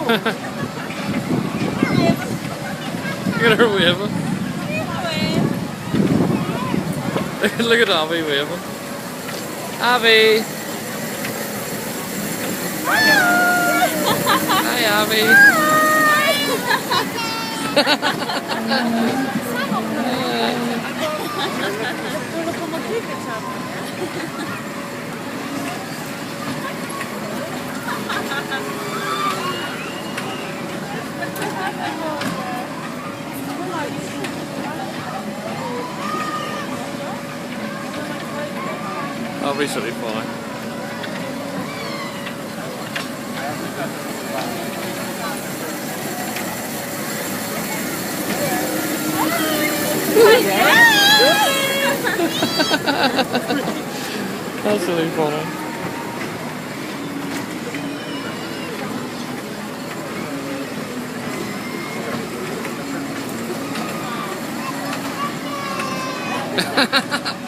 Look at her waving. Look at Abby waving. Abby! Hi Abby! Abby's really funny. That's really funny. Ha ha ha!